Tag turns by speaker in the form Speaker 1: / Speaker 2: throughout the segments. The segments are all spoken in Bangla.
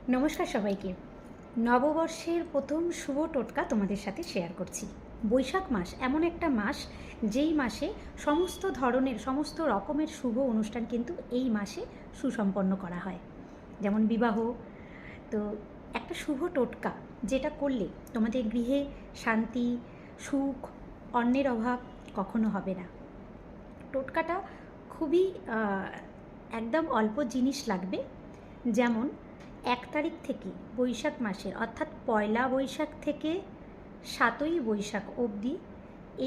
Speaker 1: নমস্কার সবাইকে। নববর্ষের প্রথম শুভ টোটকা তোমাদের সাথে শেয়ার করছি। বৈশাখ মাস এমন একটা মাস যেই মাসে সমস্ত রকমের শুভ অনুষ্ঠান কিন্তু এই মাসে সুসম্পন্ন করা হয়, যেমন বিবাহ। তো একটা শুভ টোটকা যেটা করলে তোমাদের গৃহে শান্তি, সুখ, অন্নের অভাব কখনো হবে না। টোটকাটা খুবই একদম অল্প জিনিস লাগবে। যেমন 1 তারিখ থেকে বৈশাখ মাসের অর্থাৎ পয়লা বৈশাখ থেকে 7ই বৈশাখ অবধি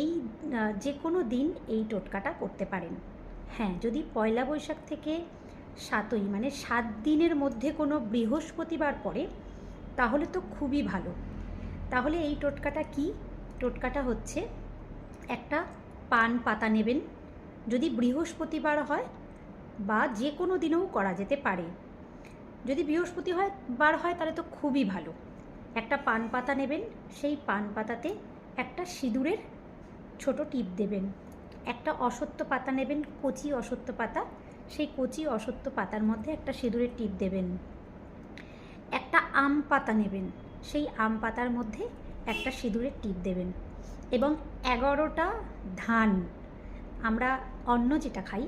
Speaker 1: এই যে কোনো দিন এই টোটকাটা করতে পারেন। হ্যাঁ, যদি পয়লা বৈশাখ থেকে 7ই মানে 7 দিনের মধ্যে কোনো বৃহস্পতিবার পড়ে তাহলে তো খুবই ভালো। তাহলে এই টোটকাটা কি? টোটকাটা হচ্ছে একটা পান পাতা নেবেন। যদি বৃহস্পতিবার হয় বা যে কোনো দিনেও করা যেতে পারে। যদি বৃহস্পতিবার হয় তাহলে তো খুবই ভালো। একটা পান পাতা নেবেন, সেই পান পাতাতে একটা সিঁদুরের ছোট টিপ দেবেন। একটা অশ্বত্থ পাতা নেবেন, কচি অশ্বত্থ পাতা, সেই কচি অশ্বত্থ পাতার মধ্যে একটা সিঁদুরের টিপ দেবেন। একটা আম পাতা নেবেন, সেই আম পাতার মধ্যে একটা সিঁদুরের টিপ দেবেন। এবং 11টা ধান, আমরা অন্ন যেটা খাই,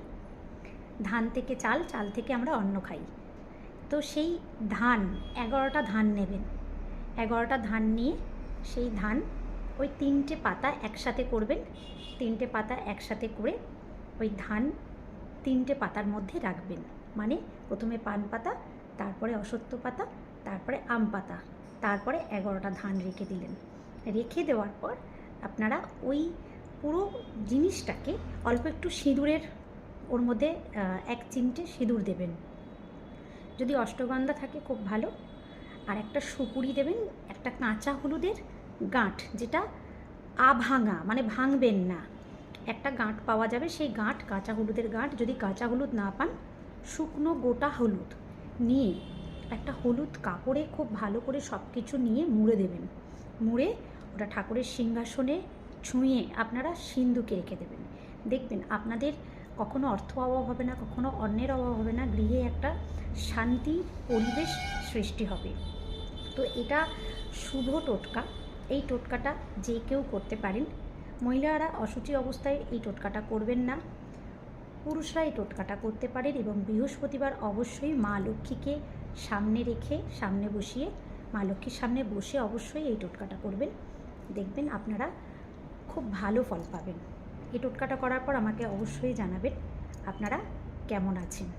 Speaker 1: ধান থেকে চাল, চাল থেকে আমরা অন্ন খাই, তো সেই ধান 11টা ধান নেবেন। 11টা ধান নিয়ে সেই ধান ওই 3টে পাতা একসাথে করবেন। 3টে পাতা একসাথে করে ওই ধান 3টে পাতার মধ্যে রাখবেন। মানে প্রথমে পান পাতা, তারপরে অশ্বত্থ পাতা, তারপরে আম পাতা, তারপরে 11টা ধান রেখে দিলেন। রেখে দেওয়ার পর আপনারা ওই পুরো জিনিসটাকে অল্প একটু সিঁদুরের ওর মধ্যে 1 চিমটে সিঁদুর দেবেন। যদি অষ্টগন্ধা থাকে খুব ভালো। আর একটা সুপুরি দেবেন, একটা কাঁচা হলুদের গাঁট, যেটা আভাঙা মানে ভাঙবেন না, একটা গাঁট পাওয়া যাবে, সেই গাঁট, কাঁচা হলুদের গাঁট। যদি কাঁচা হলুদ না পান, শুকনো গোটা হলুদ নিয়ে একটা হলুদ কাপড়ে খুব ভালো করে সব কিছু নিয়ে মুড়ে দেবেন। মুড়ে ওটা ঠাকুরের সিংহাসনে ছুঁয়ে আপনারা সিন্ধুকে রেখে দেবেন। দেখবেন আপনাদের কখনো অর্থ অভাব হবে না, কখনো অন্নের অভাব হবে না, গৃহে একটা শান্তির পরিবেশ সৃষ্টি হবে। তো এটা শুভ টোটকা। এই টোটকাটা যে কেউ করতে পারেন। মহিলারা অশুচি অবস্থায় এই টোটকাটা করবেন না, পুরুষরা এই টোটকাটা করতে পারেন। এবং বৃহস্পতিবার অবশ্যই মা লক্ষ্মীকে সামনে রেখে, সামনে বসিয়ে, মা লক্ষ্মীর সামনে বসে অবশ্যই এই টোটকাটা করবেন। দেখবেন আপনারা খুব ভালো ফল পাবেন। এই টোটকাটা করার পর আমাকে অবশ্যই জানাবেন আপনারা কেমন আছেন।